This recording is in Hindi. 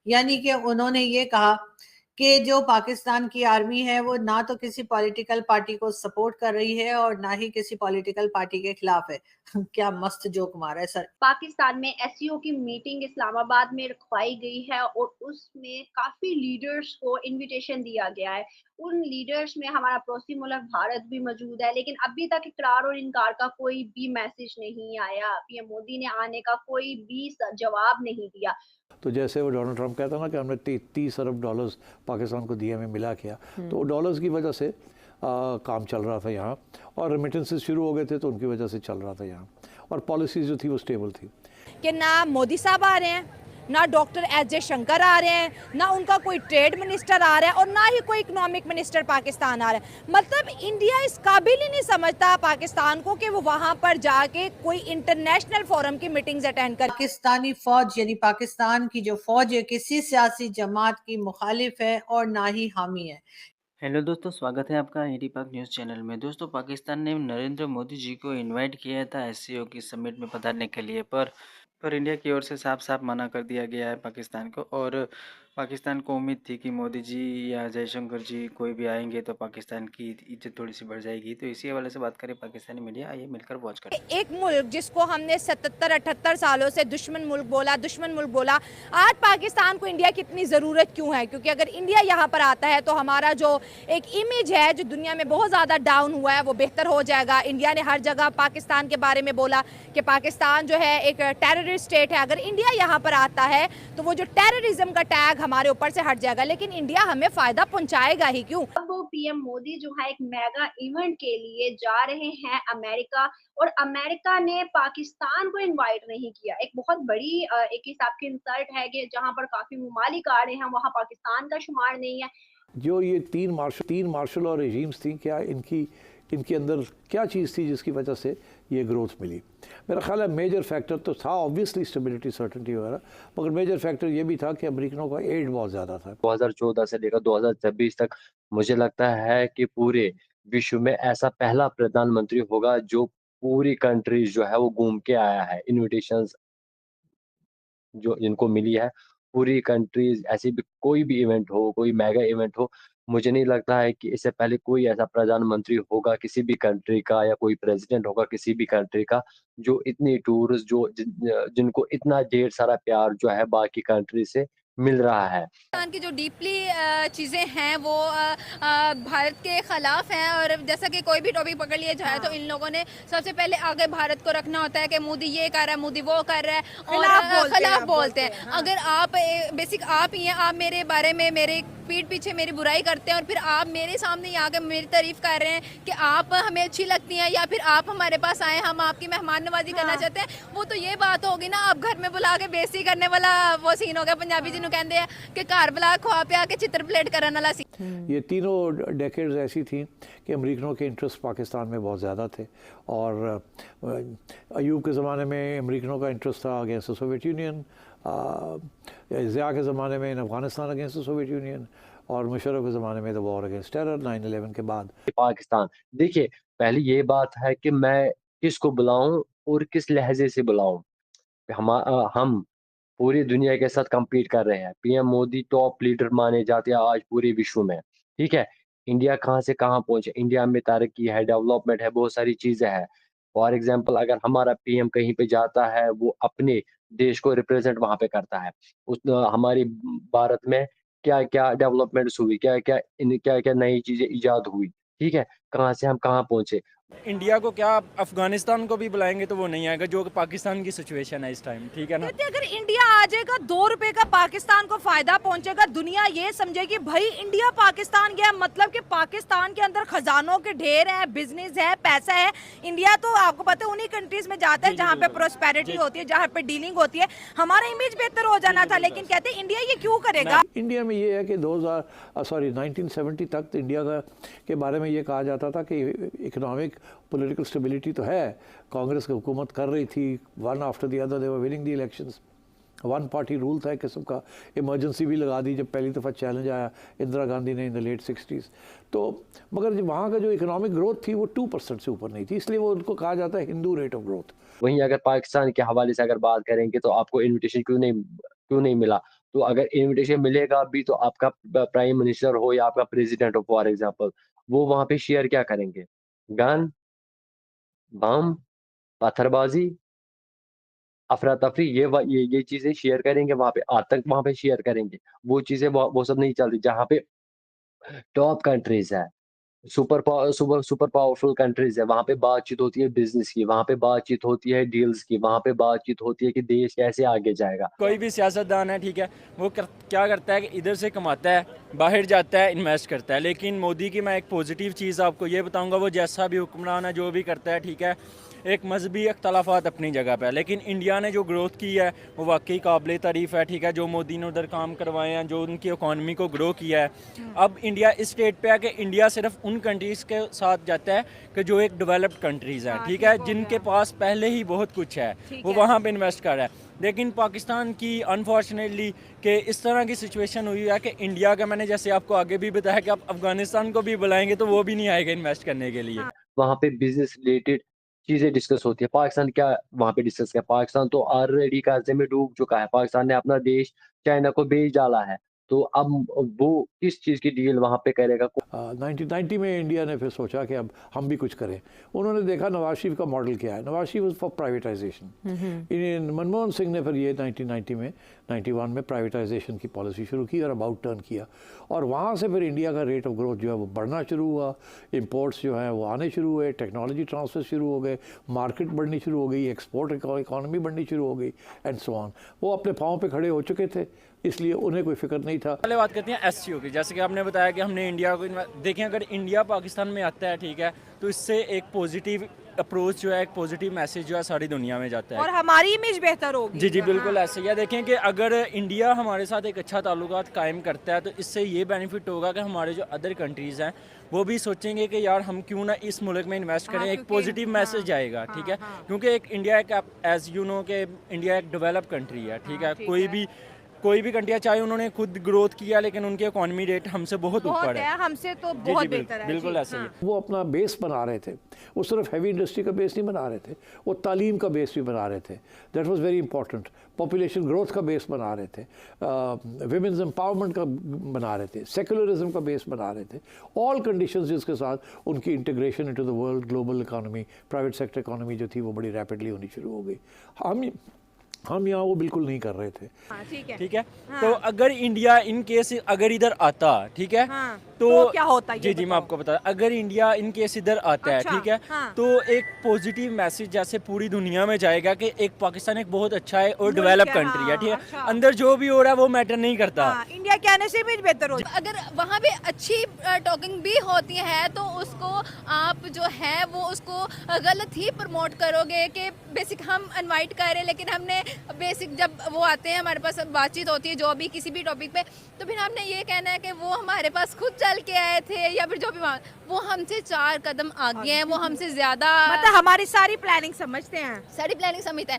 यानी कि उन्होंने ये कहा कि जो पाकिस्तान की आर्मी है वो ना तो किसी पॉलिटिकल पार्टी को सपोर्ट कर रही है और ना ही किसी पॉलिटिकल पार्टी के खिलाफ है। क्या मस्त जोक मारा है सर। पाकिस्तान में एससीओ की मीटिंग इस्लामाबाद में रखवाई गई है और उसमें काफ़ी लीडर्स को इनविटेशन दिया गया है। उन लीडर्स में हमारा पड़ोसी मुल्क भारत भी मौजूद है, लेकिन अभी तक इकरार और इनकार का कोई भी मैसेज नहीं आया। पीएम मोदी ने आने का कोई भी जवाब नहीं दिया। तो जैसे वो डोनाल्ड ट्रंप कहता ना कि हमने 30 अरब डॉलर्स पाकिस्तान को दिए, हमें मिला क्या, तो डॉलर्स की वजह से काम चल रहा था यहाँ, और रेमिटेंसेस शुरू हो गए थे तो उनकी वजह से चल रहा था यहाँ, और पॉलिसीज़ जो थी वो स्टेबल थी। कि ना मोदी साहब आ रहे हैं, ना डॉक्टर एस जयशंकर आ रहे हैं, ना उनका कोई ट्रेड मिनिस्टर आ रहा है और ना ही कोई इकोनॉमिक मिनिस्टर पाकिस्तान आ रहा है। मतलब इंडिया इस काबिल ही नहीं समझता पाकिस्तान को कि वो वहां पर जाके कोई इंटरनेशनल फोरम की मीटिंग्स अटेंड कर। पाकिस्तानी फौज यानी पाकिस्तान की जो फौज है किसी सियासी जमात की मुखालिफ है और ना ही हामी है। हेलो दोस्तों, स्वागत है आपका एटी पाक न्यूज़ चैनल में। दोस्तों, पाकिस्तान ने नरेंद्र मोदी जी को इनवाइट किया था एससीओ की समिट में पधारने के लिए, पर इंडिया की ओर से साफ साफ मना कर दिया गया है पाकिस्तान को। और पाकिस्तान को उम्मीद थी कि मोदी जी या जयशंकर जी कोई भी आएंगे तो पाकिस्तान की इज्जत थोड़ी सी बढ़ जाएगी। तो इसी हवाले से बात करें पाकिस्तानी मीडिया, आइए मिलकर वॉच करें। एक मुल्क जिसको हमने 77-78 सालों से दुश्मन मुल्क बोला, आज पाकिस्तान को इंडिया की इतनी ज़रूरत क्यों है? क्योंकि अगर इंडिया यहाँ पर आता है तो हमारा जो एक इमेज है जो दुनिया में बहुत ज़्यादा डाउन हुआ है वो बेहतर हो जाएगा। इंडिया ने हर जगह पाकिस्तान के बारे में बोला कि पाकिस्तान जो है एक टेररिस्ट स्टेट है। अगर इंडिया यहाँ पर आता है तो वो जो टेररिज्म का टैग हमारे ऊपर से हट जाएगा, लेकिन इंडिया हमें फ़ायदा पहुँचाएगा ही क्यों? अब वो पीएम मोदी जो है एक मेगा इवेंट के लिए जा रहे हैं अमेरिका, और अमेरिका ने पाकिस्तान को इनवाइट नहीं किया। एक बहुत बड़ी एक हिसाब की इंसल्ट है कि जहां पर काफी ममालिक आ रहे हैं वहां पाकिस्तान का शुमार नहीं है। जो ये तीन मार्शल और रेजीम्स थी, क्या इनकी इनके अंदर क्या चीज़ थी जिसकी वजह से ये ग्रोथ मिली? मेरा ख्याल है मेजर फैक्टर तो था ऑब्वियसली स्टेबिलिटी, सर्टेनिटी वगैरह, मगर मेजर फैक्टर ये भी था कि अमेरिकनों का एड बहुत ज़्यादा था। 2014 से लेकर 2026 तक मुझे लगता है कि पूरे विश्व में ऐसा पहला प्रधानमंत्री होगा जो पूरी कंट्रीज जो है वो घूम के आया है। इनविटेशंस जो जिनको मिली है, पूरी कंट्रीज, ऐसी भी कोई भी इवेंट हो, कोई मेगा इवेंट हो, मुझे नहीं लगता है कि इससे पहले कोई ऐसा प्रधानमंत्री होगा किसी भी कंट्री का, या कोई प्रेसिडेंट होगा किसी भी कंट्री का, जो इतनी टूरिस्ट जिनको इतना ढेर सारा प्यार जो है बाकी कंट्री से मिल रहा है। पाकिस्तान की जो डीपली चीज़ें हैं वो भारत के खिलाफ हैं, और जैसा कि कोई भी टॉपिक पकड़ लिया जाए तो इन लोगों ने सबसे पहले आगे भारत को रखना होता है कि मोदी ये कर रहा है, मोदी वो कर रहा है, और खिलाफ बोलते हैं। अगर आप बेसिक आप ही हैं, आप मेरे बारे में मेरे पीठ पीछे मेरी बुराई करते हैं और फिर आप मेरे सामने ही आके मेरी तारीफ कर रहे हैं कि आप हमें अच्छी लगती हैं, या फिर आप हमारे पास आए, हम आपकी मेहमान नवाजी करना चाहते हैं, वो तो ये बात होगी ना। आप घर में बुला के बेइज्जती करने वाला वो सीन हो गया। पंजाबी जी कहते हैं कि घर बुला खुआ पिया के चित्र प्लेट करने वाला सीन। ये तीनों डेकेड्स ऐसी थी कि अमेरिकनों के इंटरेस्ट पाकिस्तान में बहुत ज़्यादा थे, और अयूब के ज़माने में अमेरिकनों का इंटरेस्ट था against the Soviet Union, Zia के ज़माने में in Afghanistan against the Soviet Union, और मुशर्रफ के ज़माने में द वॉर अगेंस्ट टेरर 9/11 के बाद। पाकिस्तान, देखिए, पहले ये बात है कि मैं किसको बुलाऊँ और किस लहज़े से बुलाऊँ। हम पूरी दुनिया के साथ कम्पीट कर रहे हैं। पीएम मोदी टॉप लीडर माने जाते हैं आज पूरे विश्व में, ठीक है? इंडिया कहाँ से कहाँ पहुँचे, इंडिया में तरक्की है, डेवलपमेंट है, बहुत सारी चीज़ें हैं। फॉर एग्ज़ाम्पल, अगर हमारा पीएम कहीं पे जाता है, वो अपने देश को रिप्रेज़ेंट वहाँ पे करता है। हमारी भारत में क्या-क्या डेवलपमेंट्स हुई, क्या-क्या नई चीज़ें इजाद हुई, ठीक है? कहाँ से हम कहाँ पहुँचे। इंडिया को क्या, अफगानिस्तान को भी बुलाएंगे तो वो नहीं आएगा, जो कि पाकिस्तान की सिचुएशन है इस टाइम, ठीक है ना। कहते अगर इंडिया आ जाएगा 2 रुपए का पाकिस्तान को फायदा पहुंचेगा, दुनिया ये समझेगी भाई इंडिया पाकिस्तान गया, मतलब कि पाकिस्तान के अंदर खजानों के ढेर हैं, बिजनेस है, पैसा है। इंडिया तो आपको पता है उन्हीं कंट्रीज में जाता है जहाँ पे प्रोस्पेरिटी होती है, जहाँ पे डीलिंग होती है। हमारा इमेज बेहतर हो जाना था, लेकिन कहते हैं इंडिया ये क्यों करेगा। इंडिया में ये है कि 1970 तक तो इंडिया के बारे में ये कहा जाता था कि इकोनॉमिक पॉलिटिकल स्टेबिलिटी तो है, कांग्रेस की हुकूमत कर रही थी, one after the other they were winning the elections, one party rule था एक किस्म का। इमरजेंसी भी लगा दी जब पहली दफ़ा चैलेंज आया इंदिरा गांधी ने इन द लेट 60s। तो मगर वहाँ का जो इकोनॉमिक ग्रोथ थी वो 2% से ऊपर नहीं थी, इसलिए वो उनको कहा जाता है हिंदू रेट ऑफ ग्रोथ। वहीं अगर पाकिस्तान के हवाले से अगर बात करेंगे तो आपको इन्विटेशन क्यों नहीं मिला? तो अगर इनविटेशन मिलेगा भी तो आपका प्राइम मिनिस्टर हो या आपका प्रेसिडेंट हो फॉर एग्जांपल, वो वहाँ पे शेयर क्या करेंगे? गन, बम, पत्थरबाजी, अफरा-तफरी ये चीज़ें शेयर करेंगे वहाँ पे, आतंक वहाँ पे शेयर करेंगे। वो चीज़ें वो सब नहीं चलती जहाँ पे टॉप कंट्रीज़ है। सुपर पावरफुल कंट्रीज़ है, वहाँ पे बातचीत होती है बिज़नेस की, वहाँ पे बातचीत होती है डील्स की, वहाँ पे बातचीत होती है कि देश कैसे आगे जाएगा। कोई भी सियासतदान है, ठीक है, वो क्या करता है कि इधर से कमाता है, बाहर जाता है, इन्वेस्ट करता है। लेकिन मोदी की मैं एक पॉजिटिव चीज़ आपको ये बताऊंगा, वो जैसा भी हुक्मरान है, जो भी करता है, ठीक है, एक मजहबी अख्तलाफात अपनी जगह पे है, लेकिन इंडिया ने जो ग्रोथ की है वो वाकई काबिल तारीफ़ है, ठीक है। जो मोदी ने उधर काम करवाए हैं, जो उनकी इकॉनमी को ग्रो किया है, अब इंडिया इस स्टेट पे है कि इंडिया सिर्फ उन कंट्रीज़ के साथ जाता है कि जो एक डेवलप्ड कंट्रीज़ हैं, ठीक है, जिनके पास पहले ही बहुत कुछ है, वो वहाँ पे इन्वेस्ट कर रहा है। लेकिन पाकिस्तान की अनफॉर्चुनेटली कि इस तरह की सिचुएशन हुई है कि इंडिया का, मैंने जैसे आपको आगे भी बताया कि आप अफगानिस्तान को भी बुलाएंगे तो वो भी नहीं आएगा इन्वेस्ट करने के लिए। वहाँ पे बिज़नेस रिलेटेड चीज़ें डिस्कस होती है। पाकिस्तान क्या वहाँ पे डिस्कस किया? पाकिस्तान तो ऑलरेडी कर्ज़े में डूब चुका है। पाकिस्तान ने अपना देश चाइना को बेच डाला है। तो अब वो किस चीज़ की डील वहाँ पे करेगा? 1990 में इंडिया ने फिर सोचा कि अब हम भी कुछ करें। उन्होंने देखा नवाज शरीफ का मॉडल क्या है। Nawaz Sharif was for privatisation. Manmohan Singh ने फिर ये 1990 में 91 में प्राइवेटाइजेशन की पॉलिसी शुरू की और अबाउट टर्न किया, और वहाँ से फिर इंडिया का रेट ऑफ ग्रोथ जो है वो बढ़ना शुरू हुआ। इंपोर्ट्स जो हैं वो आने शुरू हुए, टेक्नोलॉजी ट्रांसफर शुरू हो गए, मार्केट बढ़नी शुरू हो गई, एक्सपोर्ट इकॉनमी बढ़नी शुरू हो गई एंड सो ऑन। वो अपने पाँव पे खड़े हो चुके थे, इसलिए उन्हें कोई फिक्र नहीं था। पहले बात करते हैं एससीओ की। जैसे कि आपने बताया कि हमने इंडिया को देखें, अगर इंडिया पाकिस्तान में आता है, ठीक है, तो इससे एक पॉजिटिव अप्रोच जो है, एक पॉजिटिव मैसेज जो है सारी दुनिया में जाता है और हमारी इमेज बेहतर होगी। जी बिल्कुल ऐसे ही है। देखें कि अगर इंडिया हमारे साथ एक अच्छा ताल्लुकात कायम करता है तो इससे ये बेनिफिट होगा कि हमारे जो अदर कंट्रीज़ हैं वो भी सोचेंगे कि यार हम क्यों ना इस मुल्क में इन्वेस्ट करें। एक पॉजिटिव मैसेज आएगा, ठीक है, क्योंकि एक इंडिया एक एज यू नो कि इंडिया एक डेवलप कंट्री है, ठीक है। कोई भी कंट्री चाहे उन्होंने खुद ग्रोथ किया, लेकिन उनके इकोनॉमी रेट हमसे बहुत ऊपर है, हमसे तो बहुत बेहतर है। बिल्कुल ऐसे ही। वो अपना बेस बना रहे थे, वो सिर्फ हैवी इंडस्ट्री का बेस नहीं बना रहे थे, वो तालीम का बेस भी बना रहे थे। That was very important. Population growth का बेस बना रहे थे, विमेंस एम्पावरमेंट का बना रहे थे, सेकुलरिज्म का बेस बना रहे थे। ऑल कंडीशंस जिसके साथ उनकी integration into the world global economy, private sector economy जो थी वो बड़ी रैपिडली होनी शुरू हो गई। हम यहाँ वो बिल्कुल नहीं कर रहे थे। ठीक है। तो अगर इंडिया इन केस अगर इधर आता, ठीक है, तो क्या होता है? जी मैं आपको बता, अगर इंडिया इन केस इधर आता है, ठीक है, तो एक पॉजिटिव मैसेज जैसे पूरी दुनिया में जाएगा कि एक पाकिस्तान एक बहुत अच्छा है और डेवलप कंट्री है, ठीक है। अंदर जो भी हो रहा है वो मैटर नहीं करता। इंडिया के आने से इमेज बेहतर हो। अगर वहाँ पे अच्छी टॉकिंग भी होती है तो उसको आप जो है वो उसको गलत ही प्रमोट करोगे कि बेसिक हम इनवाइट कर रहे हैं, लेकिन हमने बेसिक जब वो आते हैं हमारे पास बातचीत होती है जो भी किसी भी टॉपिक पे, तो फिर हमने ये कहना है कि वो हमारे पास खुद चल के आए थे या फिर जो भी वो हमसे 4 कदम आगे हैं, वो हमसे ज्यादा मतलब हमारी सारी प्लानिंग समझते हैं। सारी प्लानिंग समझते हैं।